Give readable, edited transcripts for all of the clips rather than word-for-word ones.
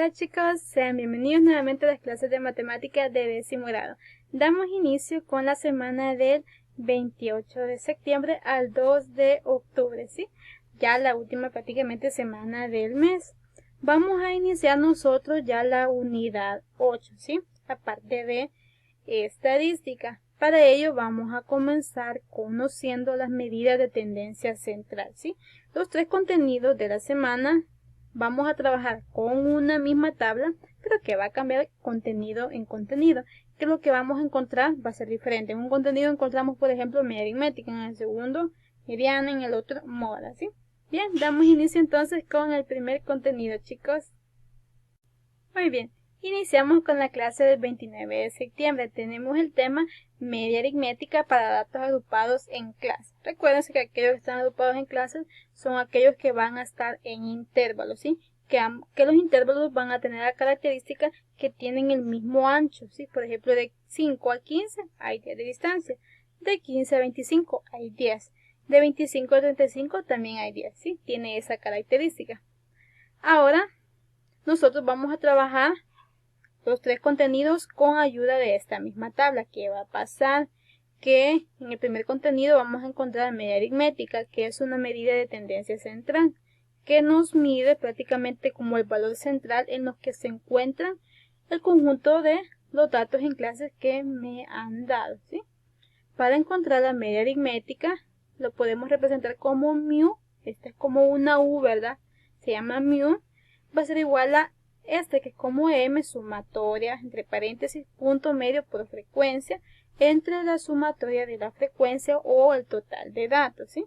Hola chicos, sean bienvenidos nuevamente a las clases de matemáticas de 10º grado. Damos inicio con la semana del 28 de septiembre al 2 de octubre, ¿sí? Ya la última prácticamente semana del mes. Vamos a iniciar nosotros ya la unidad 8, ¿sí? La parte de estadística. Para ello vamos a comenzar conociendo las medidas de tendencia central, ¿sí? Los tres contenidos de la semana vamos a trabajar con una misma tabla, pero que va a cambiar contenido en contenido, que lo que vamos a encontrar va a ser diferente. En un contenido encontramos, por ejemplo, media aritmética, en el segundo mediana, en el otro moda, ¿sí? Bien, damos inicio entonces con el primer contenido, chicos. Muy bien, iniciamos con la clase del 29 de septiembre. Tenemos el tema media aritmética para datos agrupados en clase. Recuerden que aquellos que están agrupados en clases son aquellos que van a estar en intervalos, ¿sí? Que los intervalos van a tener la característica que tienen el mismo ancho, ¿sí? Por ejemplo, de 5 a 15 hay 10 de distancia, de 15 a 25 hay 10, de 25 a 35 también hay 10, ¿sí? Tiene esa característica. Ahora nosotros vamos a trabajar los tres contenidos con ayuda de esta misma tabla. ¿Qué va a pasar? Que en el primer contenido vamos a encontrar media aritmética, que es una medida de tendencia central, que nos mide prácticamente como el valor central en los que se encuentran el conjunto de los datos en clases que me han dado, ¿sí? Para encontrar la media aritmética lo podemos representar como mu. Esta es como una u, ¿verdad? Se llama mu. Va a ser igual a este, que es como m, sumatoria, entre paréntesis, punto medio por frecuencia, entre la sumatoria de la frecuencia o el total de datos, ¿sí?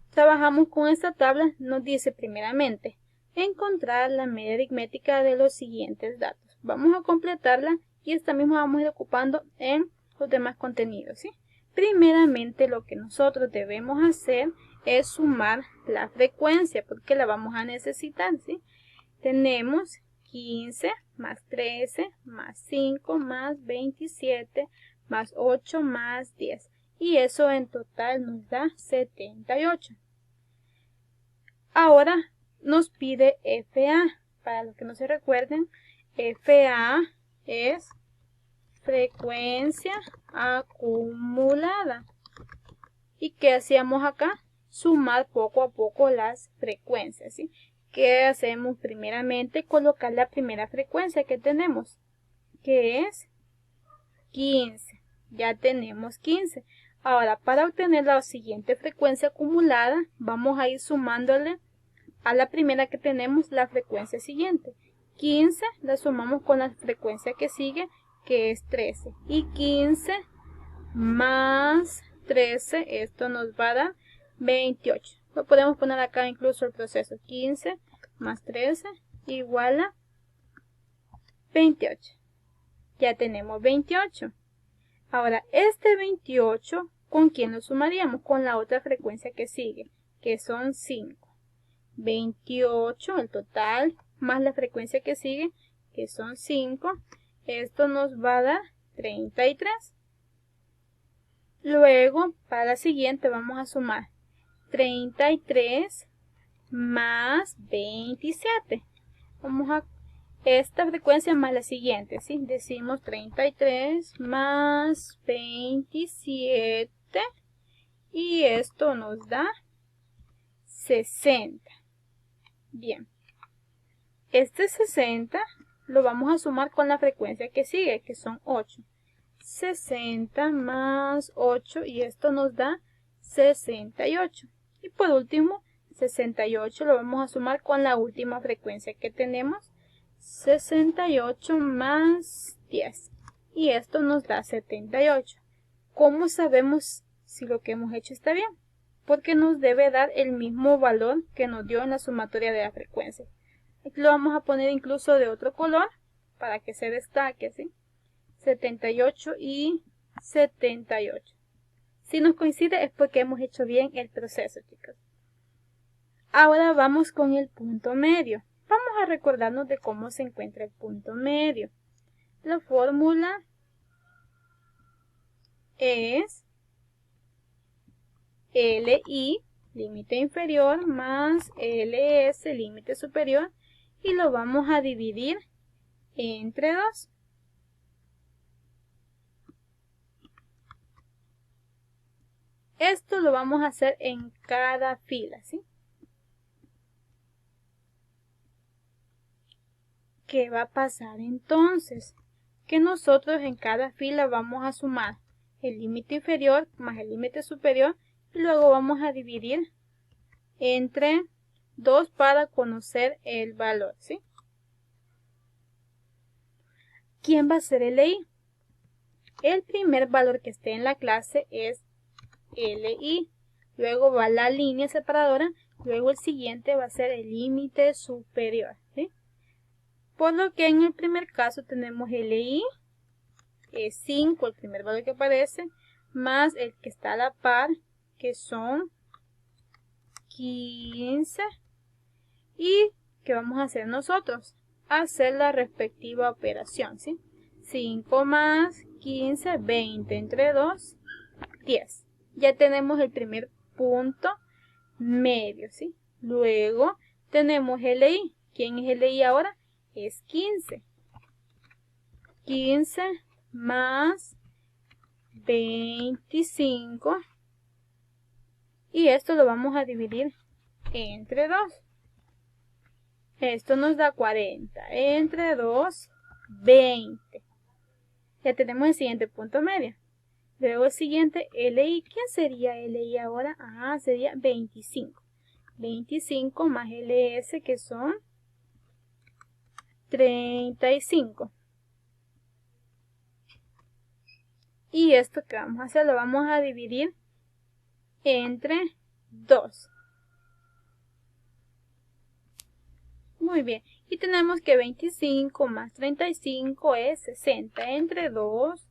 Trabajamos con esta tabla. Nos dice primeramente encontrar la media aritmética de los siguientes datos. Vamos a completarla y esta misma vamos a ir ocupando en los demás contenidos, ¿sí? Primeramente lo que nosotros debemos hacer es sumar la frecuencia, porque la vamos a necesitar, ¿sí? Tenemos 15 más 13 más 5 más 27 más 8 más 10. Y eso en total nos da 78. Ahora nos pide FA. Para los que no se recuerden, FA es frecuencia acumulada. ¿Y qué hacíamos acá? Sumar poco a poco las frecuencias, ¿sí? ¿Qué hacemos? Primeramente colocar la primera frecuencia que tenemos, que es 15. Ya tenemos 15. Ahora, para obtener la siguiente frecuencia acumulada, vamos a ir sumándole a la primera que tenemos la frecuencia siguiente. 15 la sumamos con la frecuencia que sigue, que es 13. Y 15 más 13, esto nos va a dar 28. Lo podemos poner acá incluso el proceso. 15 más 13 igual a 28. Ya tenemos 28. Ahora, este 28, ¿con quién lo sumaríamos? Con la otra frecuencia que sigue, que son 5. 28, el total, más la frecuencia que sigue, que son 5. Esto nos va a dar 33. Luego, para la siguiente, vamos a sumar 33 más 27. Vamos a esta frecuencia más la siguiente, ¿sí? Decimos 33 más 27 y esto nos da 60. Bien, este 60 lo vamos a sumar con la frecuencia que sigue, que son 8. 60 más 8 y esto nos da 68. Y por último, 68 lo vamos a sumar con la última frecuencia que tenemos, 68 más 10. Y esto nos da 78. ¿Cómo sabemos si lo que hemos hecho está bien? Porque nos debe dar el mismo valor que nos dio en la sumatoria de la frecuencia. Aquí lo vamos a poner incluso de otro color para que se destaque, ¿sí? 78 y 78. Si nos coincide es porque hemos hecho bien el proceso, chicos. Ahora vamos con el punto medio. Vamos a recordarnos de cómo se encuentra el punto medio. La fórmula es LI, límite inferior, más LS, límite superior, y lo vamos a dividir entre 2. Esto lo vamos a hacer en cada fila, ¿sí? ¿Qué va a pasar entonces? Que nosotros en cada fila vamos a sumar el límite inferior más el límite superior y luego vamos a dividir entre 2 para conocer el valor, ¿sí? ¿Quién va a ser LI? El primer valor que esté en la clase es LI, luego va la línea separadora, luego el siguiente va a ser el límite superior, ¿sí? Por lo que en el primer caso tenemos LI, es 5, el primer valor que aparece, más el que está a la par, que son 15. ¿Y qué vamos a hacer nosotros? Hacer la respectiva operación, ¿sí? 5 más 15, 20, entre 2, 10. Ya tenemos el primer punto medio, ¿sí? Luego tenemos LI. ¿Quién es LI ahora? Es 15. 15 más 25. Y esto lo vamos a dividir entre 2. Esto nos da 40. Entre 2, 20. Ya tenemos el siguiente punto medio. Luego el siguiente, LI. ¿Quién sería LI ahora? Ah, sería 25. 25 más LS, que son 35. Y esto que vamos a hacer, lo vamos a dividir entre 2. Muy bien. Y tenemos que 25 más 35 es 60. Entre 2,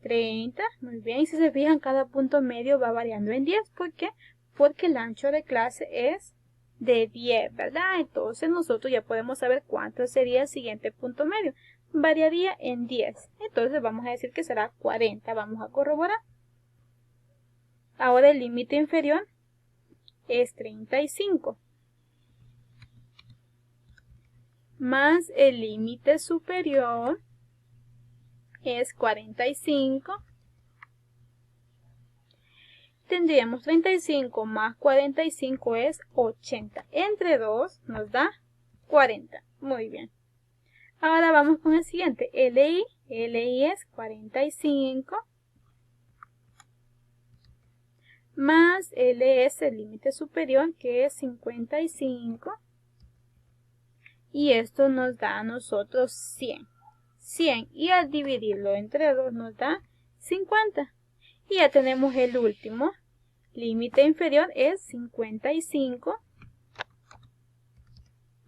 30. Muy bien. Y si se fijan, cada punto medio va variando en 10. ¿Por qué? Porque el ancho de clase es de 10, ¿verdad? Entonces nosotros ya podemos saber cuánto sería el siguiente punto medio. Variaría en 10. Entonces vamos a decir que será 40. Vamos a corroborar. Ahora el límite inferior es 35. Más el límite superior es 45. Tendríamos 35 más 45 es 80. Entre 2 nos da 40. Muy bien. Ahora vamos con el siguiente. LI. LI es 45. Más LS, el límite superior, que es 55. Y esto nos da a nosotros 100. 100. Y al dividirlo entre 2 nos da 50. Y ya tenemos el último. Límite inferior es 55.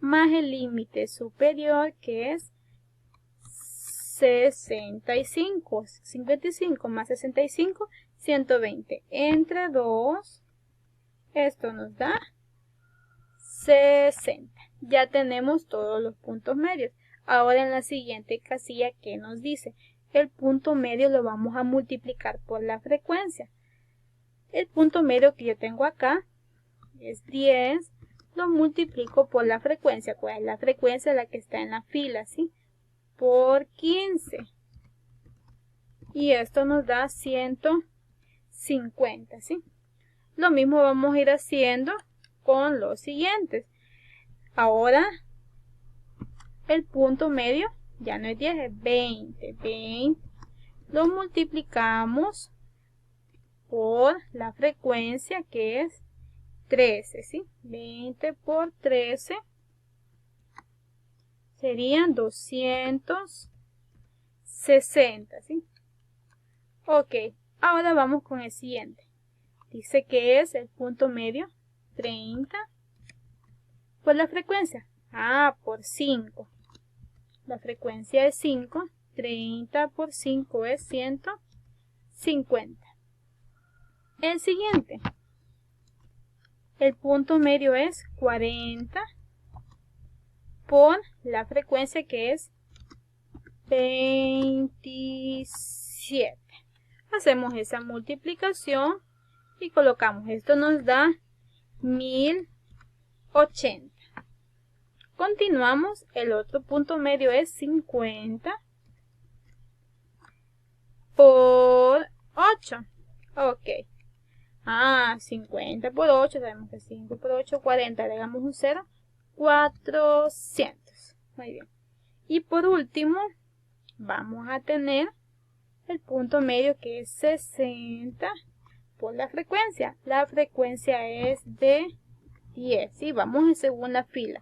Más el límite superior, que es 65. 55 más 65, 120. Entre 2, esto nos da 60. Ya tenemos todos los puntos medios. Ahora en la siguiente casilla, ¿qué nos dice? El punto medio lo vamos a multiplicar por la frecuencia. El punto medio que yo tengo acá es 10. Lo multiplico por la frecuencia. ¿Cuál es la frecuencia? La que está en la fila, ¿sí? Por 15. Y esto nos da 150, ¿sí? Lo mismo vamos a ir haciendo con los siguientes. Ahora el punto medio ya no es 10, es 20. 20 lo multiplicamos por la frecuencia, que es 13, ¿sí? 20 por 13 serían 260, ¿sí? Ok, ahora vamos con el siguiente. Dice que es el punto medio 30 por la frecuencia. Ah, por 5. La frecuencia es 5. 30 por 5 es 150. El siguiente. El punto medio es 40 por la frecuencia, que es 27. Hacemos esa multiplicación y colocamos. Esto nos da 1080. Continuamos, el otro punto medio es 50 por 8. Ok. 50 por 8, sabemos que 5 por 8, 40, agregamos un 0, 400. Muy bien. Y por último, vamos a tener el punto medio que es 60 por la frecuencia. La frecuencia es de 10, ¿sí? Vamos en segunda fila.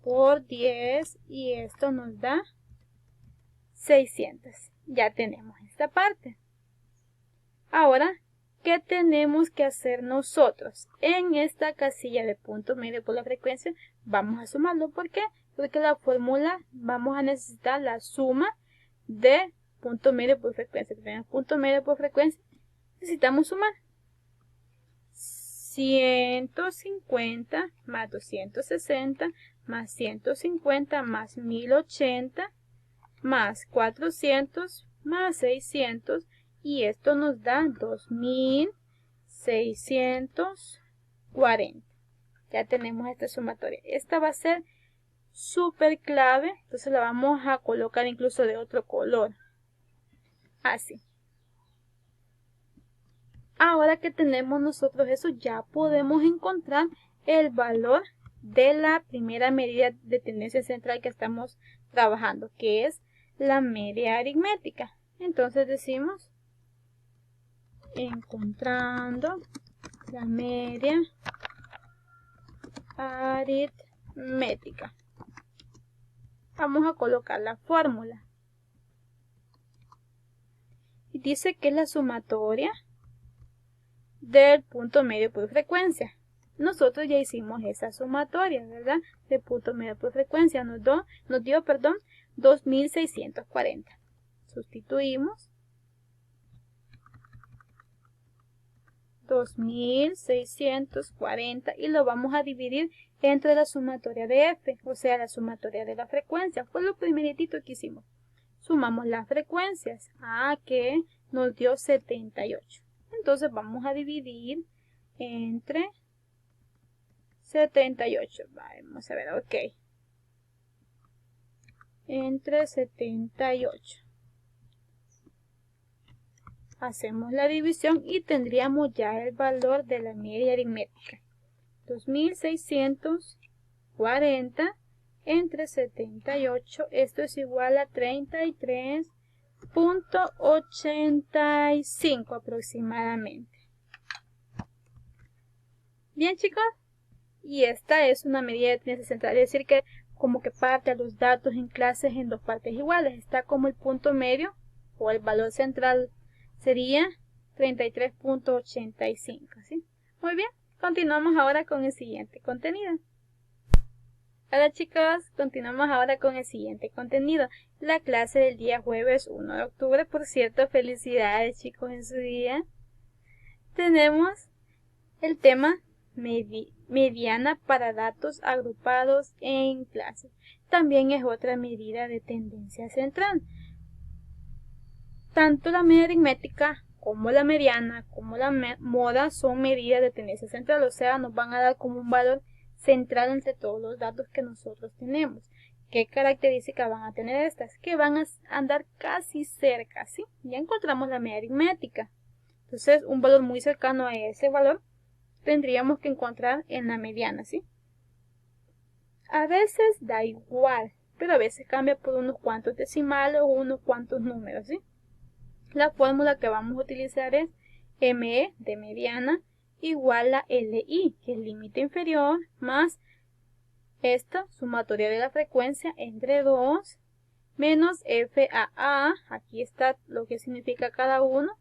Por 10 y esto nos da 600. Ya tenemos esta parte. Ahora, ¿qué tenemos que hacer nosotros? En esta casilla de punto medio por la frecuencia vamos a sumarlo. ¿Por qué? Porque la fórmula vamos a necesitar la suma de punto medio por frecuencia. Tenemos punto medio por frecuencia, necesitamos sumar 150 más 260 más 150 más 1080 más 400 más 600 y esto nos da 2640. Ya tenemos esta sumatoria. Esta va a ser súper clave, entonces la vamos a colocar incluso de otro color. Así. Ahora que tenemos nosotros eso, ya podemos encontrar el valor de la primera medida de tendencia central que estamos trabajando, que es la media aritmética. Entonces decimos, encontrando la media aritmética. Vamos a colocar la fórmula. Y dice que es la sumatoria del punto medio por frecuencia. Nosotros ya hicimos esa sumatoria, ¿verdad? De punto medio por frecuencia. Nos dio 2640. Sustituimos 2640 y lo vamos a dividir entre la sumatoria de f, o sea, la sumatoria de la frecuencia. Fue lo primeritito que hicimos. Sumamos las frecuencias, que nos dio 78. Entonces vamos a dividir entre 78. Vamos a ver, ok. Entre 78. Hacemos la división y tendríamos ya el valor de la media aritmética. 2640 entre 78. Esto es igual a 33.85 aproximadamente. Bien, chicos. Y esta es una medida de tendencia central, es decir que como que parte a los datos en clases en dos partes iguales. Está como el punto medio o el valor central sería 33.85, ¿sí? Muy bien, continuamos ahora con el siguiente contenido. Hola chicos, continuamos ahora con el siguiente contenido. La clase del día jueves 1 de octubre, por cierto, felicidades chicos en su día. Tenemos el tema mediana para datos agrupados en clase. También es otra medida de tendencia central. Tanto la media aritmética como la mediana como la moda son medidas de tendencia central, o sea, nos van a dar como un valor central entre todos los datos que nosotros tenemos. ¿Qué características van a tener estas? Que van a andar casi cerca, ¿sí? Ya encontramos la media aritmética. Entonces, un valor muy cercano a ese valor tendríamos que encontrar en la mediana, ¿sí? A veces da igual, pero a veces cambia por unos cuantos decimales o unos cuantos números, ¿sí? La fórmula que vamos a utilizar es ME de mediana igual a LI, que es límite inferior, más esta sumatoria de la frecuencia entre 2, menos FAA, aquí está lo que significa cada uno,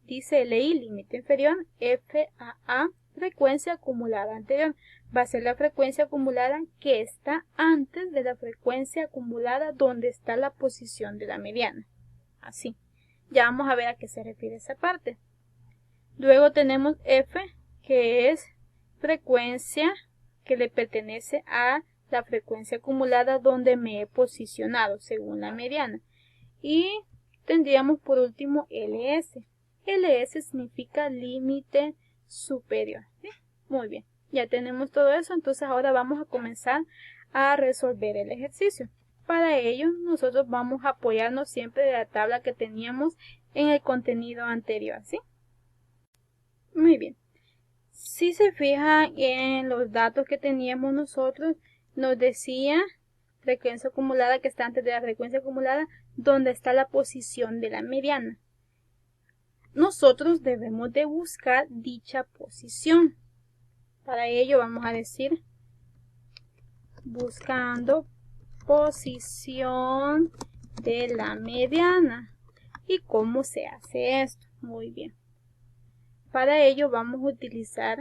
dice LI, límite inferior, FAA, frecuencia acumulada anterior. Va a ser la frecuencia acumulada que está antes de la frecuencia acumulada donde está la posición de la mediana. Así. Ya vamos a ver a qué se refiere esa parte. Luego tenemos F, que es frecuencia que le pertenece a la frecuencia acumulada donde me he posicionado según la mediana. Y tendríamos por último LS. LS significa límite superior. ¿Sí? Muy bien, ya tenemos todo eso. Entonces ahora vamos a comenzar a resolver el ejercicio. Para ello, nosotros vamos a apoyarnos siempre de la tabla que teníamos en el contenido anterior, ¿sí? Muy bien. Si se fijan en los datos que teníamos nosotros, nos decía frecuencia acumulada, que está antes de la frecuencia acumulada, donde está la posición de la mediana. Nosotros debemos de buscar dicha posición. Para ello vamos a decir buscando posición de la mediana. ¿Y cómo se hace esto? Muy bien. Para ello vamos a utilizar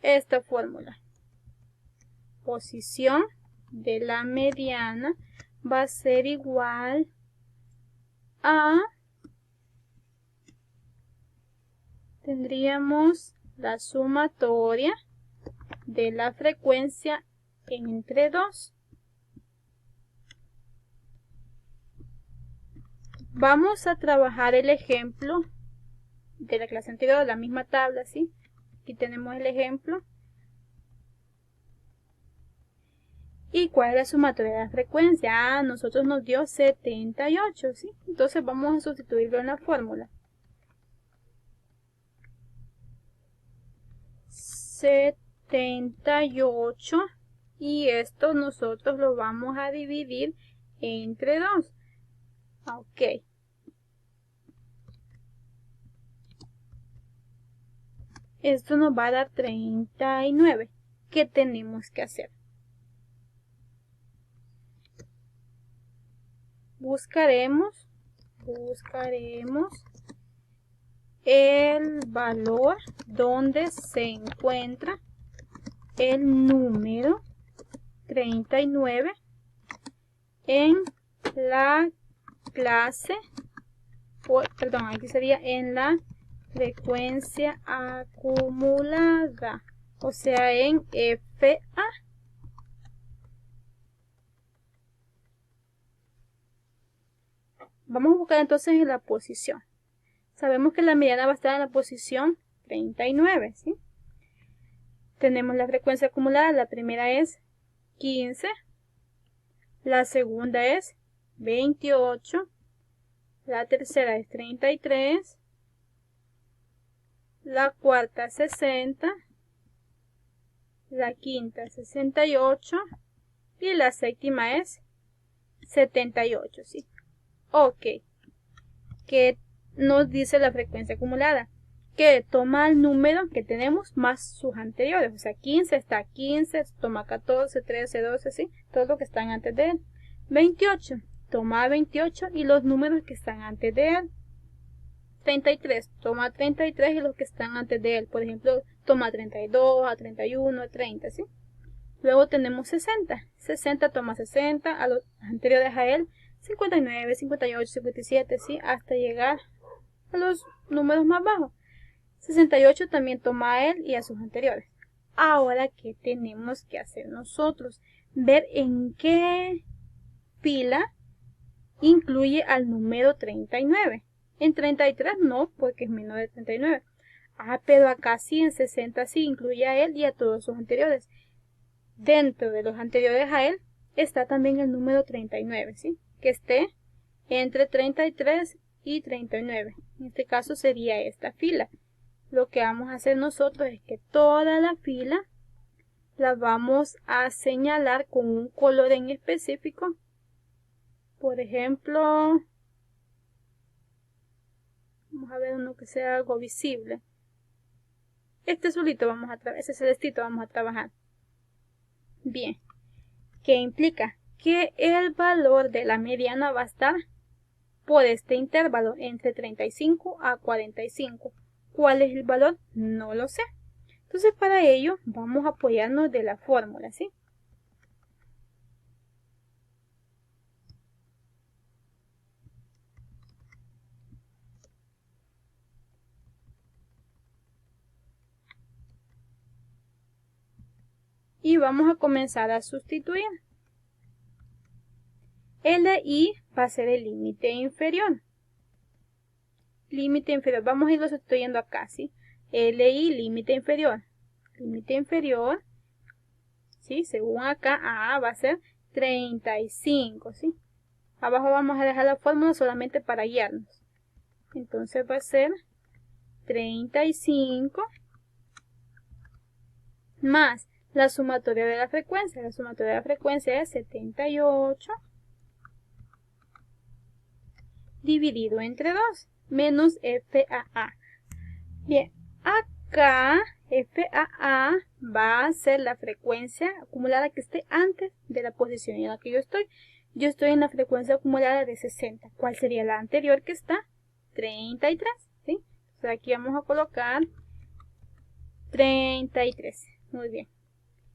esta fórmula. Posición de la mediana va a ser igual a, tendríamos la sumatoria de la frecuencia entre 2. Vamos a trabajar el ejemplo de la clase anterior, la misma tabla, ¿sí? Aquí tenemos el ejemplo. ¿Y cuál es la sumatoria de la frecuencia? A nosotros nos dio 78, ¿sí? Entonces vamos a sustituirlo en la fórmula. 78, y esto nosotros lo vamos a dividir entre 2. Ok. Esto nos va a dar 39. ¿Qué tenemos que hacer? Buscaremos el valor donde se encuentra el número 39 en la clase, perdón, aquí sería en la frecuencia acumulada, o sea, en FA. Vamos a buscar entonces en la posición. Sabemos que la mediana va a estar en la posición 39, ¿sí? Tenemos la frecuencia acumulada, la primera es 15, la segunda es 28, la tercera es 33, la cuarta 60, la quinta 68 y la séptima es 78, ¿sí? Ok. ¿Qué nos dice la frecuencia acumulada? Que toma el número que tenemos más sus anteriores. O sea, 15 está 15, toma 14, 13, 12, ¿sí? Todo lo que están antes de él. 28, toma 28 y los números que están antes de él. 33, toma 33 y los que están antes de él. Por ejemplo, toma 32, a 31, a 30, ¿sí? Luego tenemos 60. 60 toma 60, a los anteriores a él, 59, 58, 57, ¿sí? Hasta llegar a los números más bajos. 68 también toma a él y a sus anteriores. Ahora, ¿qué tenemos que hacer nosotros? Ver en qué fila incluye al número 39. En 33 no, porque es menor de 39. Pero acá sí, en 60 sí incluye a él y a todos sus anteriores. Dentro de los anteriores a él está también el número 39, ¿sí? Que esté entre 33 y 39. En este caso sería esta fila. Lo que vamos a hacer nosotros es que toda la fila la vamos a señalar con un color en específico. Por ejemplo, vamos a ver uno que sea algo visible. Este azulito vamos a trabajar, ese celestito vamos a trabajar. Bien, ¿qué implica? Que el valor de la mediana va a estar por este intervalo entre 35 a 45. ¿Cuál es el valor? No lo sé. Entonces, para ello vamos a apoyarnos de la fórmula, ¿sí? Y vamos a comenzar a sustituir. LI va a ser el límite inferior. Límite inferior, vamos a irlo sustituyendo acá, ¿sí? LI, límite inferior. Límite inferior ¿sí? Según acá, A va a ser 35, ¿sí? Abajo vamos a dejar la fórmula solamente para guiarnos. Entonces va a ser 35 más la sumatoria de la frecuencia. La sumatoria de la frecuencia es 78 dividido entre 2 menos FAA. Bien, acá FAA va a ser la frecuencia acumulada que esté antes de la posición en la que yo estoy. Yo estoy en la frecuencia acumulada de 60. ¿Cuál sería la anterior que está? 33, ¿sí? Entonces aquí vamos a colocar 33. Muy bien.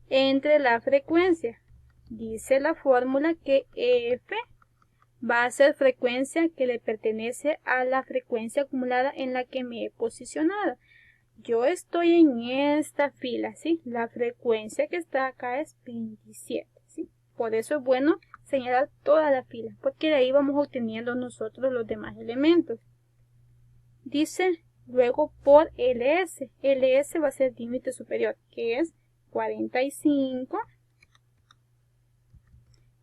Entre la frecuencia, dice la fórmula que F va a ser frecuencia que le pertenece a la frecuencia acumulada en la que me he posicionado. Yo estoy en esta fila, ¿sí? La frecuencia que está acá es 27, ¿sí? Por eso es bueno señalar toda la fila, porque de ahí vamos obteniendo nosotros los demás elementos. Dice luego por LS. LS va a ser límite superior, que es 45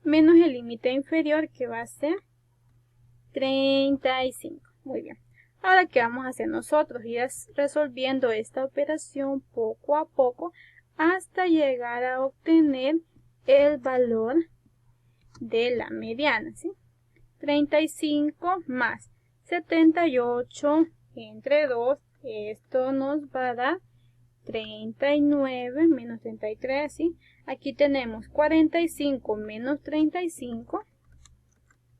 menos el límite inferior, que va a ser 35. Muy bien. Ahora, ¿qué vamos a hacer nosotros? Ir resolviendo esta operación poco a poco hasta llegar a obtener el valor de la mediana, ¿sí? 35 más 78 entre 2, esto nos va a dar 39 menos 33, ¿sí? Aquí tenemos 45 menos 35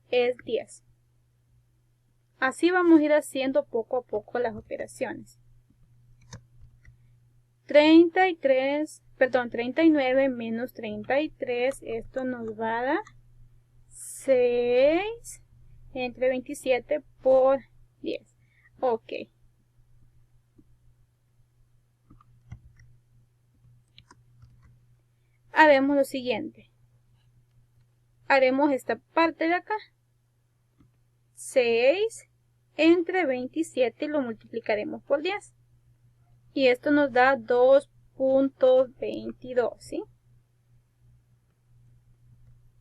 es 10. Así vamos a ir haciendo poco a poco las operaciones. 39 menos 33, esto nos va a dar 6 entre 27 por 10. Ok. Haremos lo siguiente. Haremos esta parte de acá. 6 entre 27 y lo multiplicaremos por 10. Y esto nos da 2.22, ¿sí?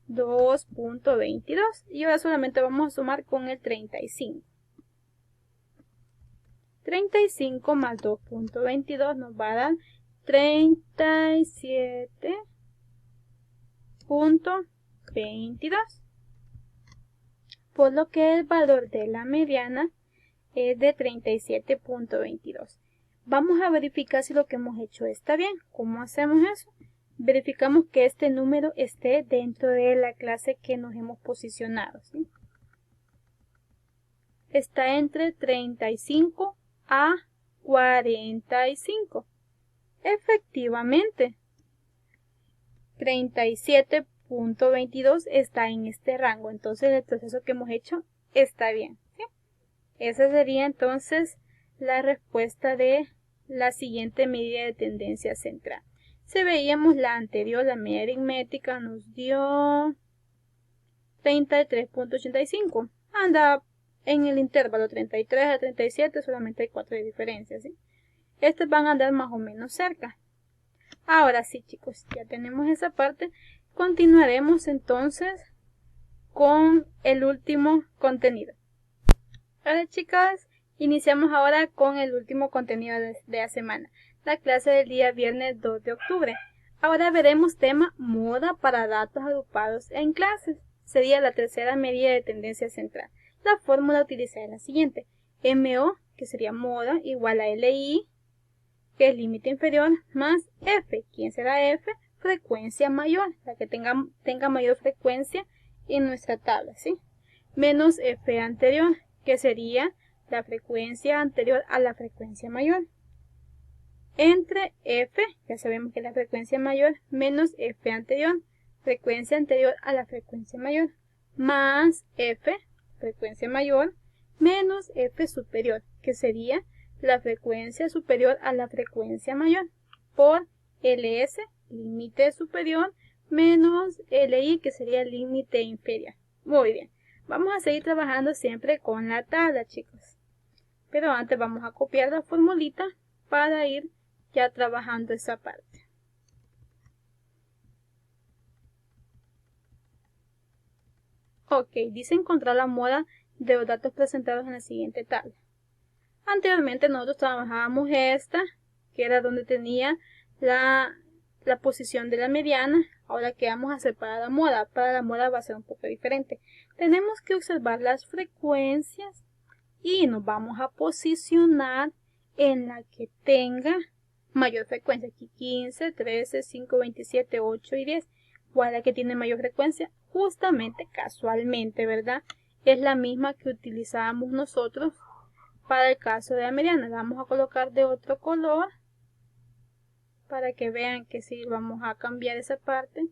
2.22. Y ahora solamente vamos a sumar con el 35. 35 más 2.22 nos va a dar 37.22. Por lo que el valor de la mediana es de 37.22. Vamos a verificar si lo que hemos hecho está bien. ¿Cómo hacemos eso? Verificamos que este número esté dentro de la clase que nos hemos posicionado, ¿sí? Está entre 35 a 45. Efectivamente, 37.22 está en este rango. Entonces el proceso que hemos hecho está bien, ¿sí? Esa sería entonces la respuesta de la siguiente medida de tendencia central. Si veíamos la anterior, la media aritmética nos dio 33.85. Anda en el intervalo 33 a 37, solamente hay 4 de diferencia, ¿sí? Estos van a andar más o menos cerca. Ahora sí, chicos, ya tenemos esa parte. Continuaremos entonces con el último contenido. Hola, chicas, iniciamos ahora con el último contenido de la semana, la clase del día viernes 2 de octubre. Ahora veremos tema moda para datos agrupados en clases. Sería la tercera medida de tendencia central. La fórmula a utilizar es la siguiente. MO, que sería moda, igual a LI, que es límite inferior, más F. ¿Quién será F? Frecuencia mayor, la que tenga mayor frecuencia en nuestra tabla, ¿sí? Menos F anterior, que sería la frecuencia anterior a la frecuencia mayor. Entre F, ya sabemos que es la frecuencia mayor, menos F anterior, frecuencia anterior a la frecuencia mayor, más F, frecuencia mayor, menos F superior, que sería la frecuencia superior a la frecuencia mayor, por LS, límite superior, menos LI, que sería el límite inferior. Muy bien. Vamos a seguir trabajando siempre con la tabla, chicos. Pero antes vamos a copiar la formulita para ir ya trabajando esa parte. Ok, dice encontrar la moda de los datos presentados en la siguiente tabla. Anteriormente nosotros trabajábamos esta, que era donde tenía la posición de la mediana. Ahora que vamos a hacer para la moda va a ser un poco diferente. Tenemos que observar las frecuencias y nos vamos a posicionar en la que tenga mayor frecuencia. Aquí 15, 13, 5, 27, 8 y 10. ¿Cuál es la que tiene mayor frecuencia? Justamente, casualmente, ¿verdad? Es la misma que utilizábamos nosotros para el caso de la mediana. La vamos a colocar de otro color para que vean que sí vamos a cambiar esa parte.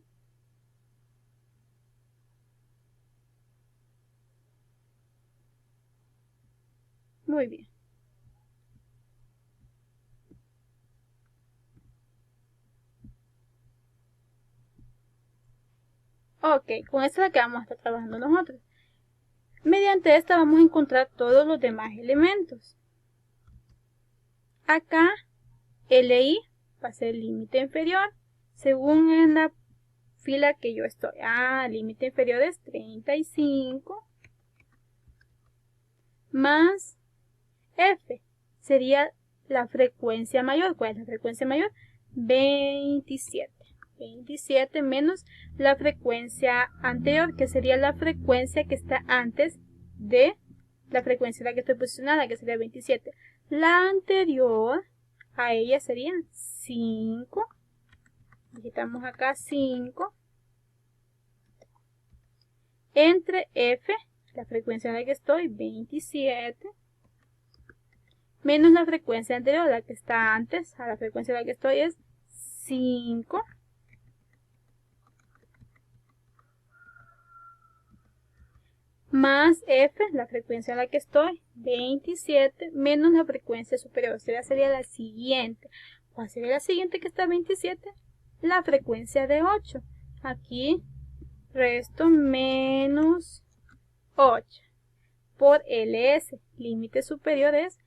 Muy bien. Ok, con esta es la que vamos a estar trabajando nosotros. Mediante esta vamos a encontrar todos los demás elementos. Acá, LI va a ser el límite inferior, según en la fila que yo estoy. El límite inferior es 35 más F. Sería la frecuencia mayor. ¿Cuál es la frecuencia mayor? 27. 27 menos la frecuencia anterior, que sería la frecuencia que está antes de la frecuencia en la que estoy posicionada, que sería 27. La anterior a ella sería 5. Quitamos acá 5. Entre F, la frecuencia en la que estoy, 27. Menos la frecuencia anterior, la que está antes, a la frecuencia en la que estoy es 5. Más F, la frecuencia en la que estoy, 27, menos la frecuencia superior. Sería la siguiente. ¿Cuál sería la siguiente que está 27? La frecuencia de 8. Aquí resto menos 8 por LS. Límite superior es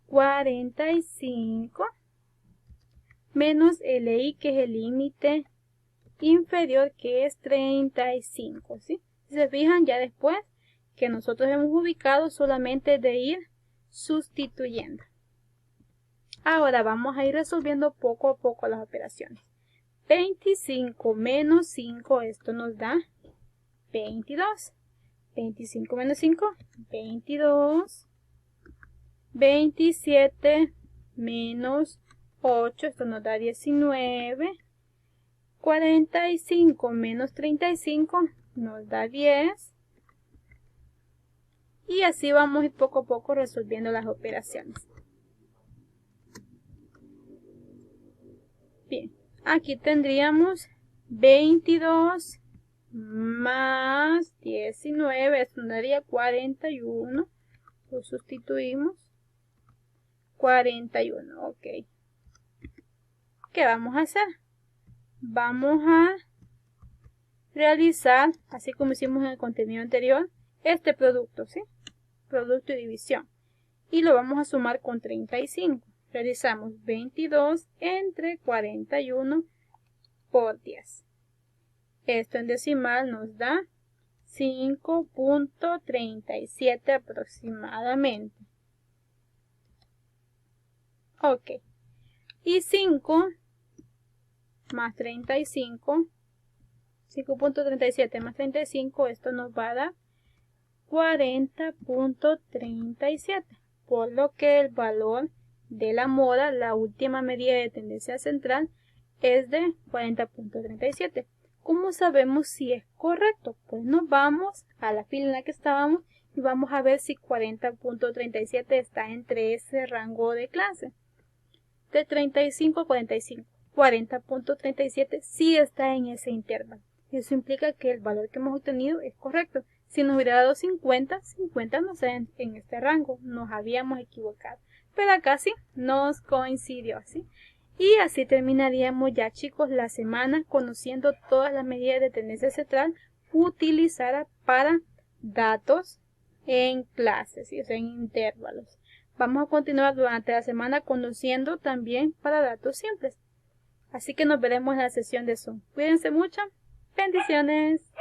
45 menos LI, que es el límite inferior, que es 35. ¿Sí? Si se fijan, ya después que nosotros hemos ubicado, solamente de ir sustituyendo. Ahora vamos a ir resolviendo poco a poco las operaciones. 25 menos 5, esto nos da 22. 25 menos 5, 22. 27 menos 8, esto nos da 19. 45 menos 35 nos da 10. Y así vamos a ir poco a poco resolviendo las operaciones. Bien, aquí tendríamos 22 más 19, esto nos daría 41. Lo sustituimos. 41, ok. ¿Qué vamos a hacer? Vamos a realizar, así como hicimos en el contenido anterior, este producto, ¿sí? Producto y división. Y lo vamos a sumar con 35. Realizamos 22 entre 41 por 10. Esto en decimal nos da 5.37 aproximadamente. Ok. Y 5 más 35, 5.37 más 35, esto nos va a dar 40.37. Por lo que el valor de la moda, la última medida de tendencia central, es de 40.37. ¿Cómo sabemos si es correcto? Pues nos vamos a la fila en la que estábamos y vamos a ver si 40.37 está entre ese rango de clase. De 35 a 45. 40.37 sí está en ese intervalo. Eso implica que el valor que hemos obtenido es correcto. Si nos hubiera dado 50, 50 no está en este rango. Nos habíamos equivocado. Pero acá sí nos coincidió, ¿sí? Y así terminaríamos ya, chicos, la semana conociendo todas las medidas de tendencia central utilizadas para datos en clases, ¿sí? O sea, en intervalos. Vamos a continuar durante la semana conociendo también para datos simples. Así que nos veremos en la sesión de Zoom. Cuídense mucho. Bendiciones.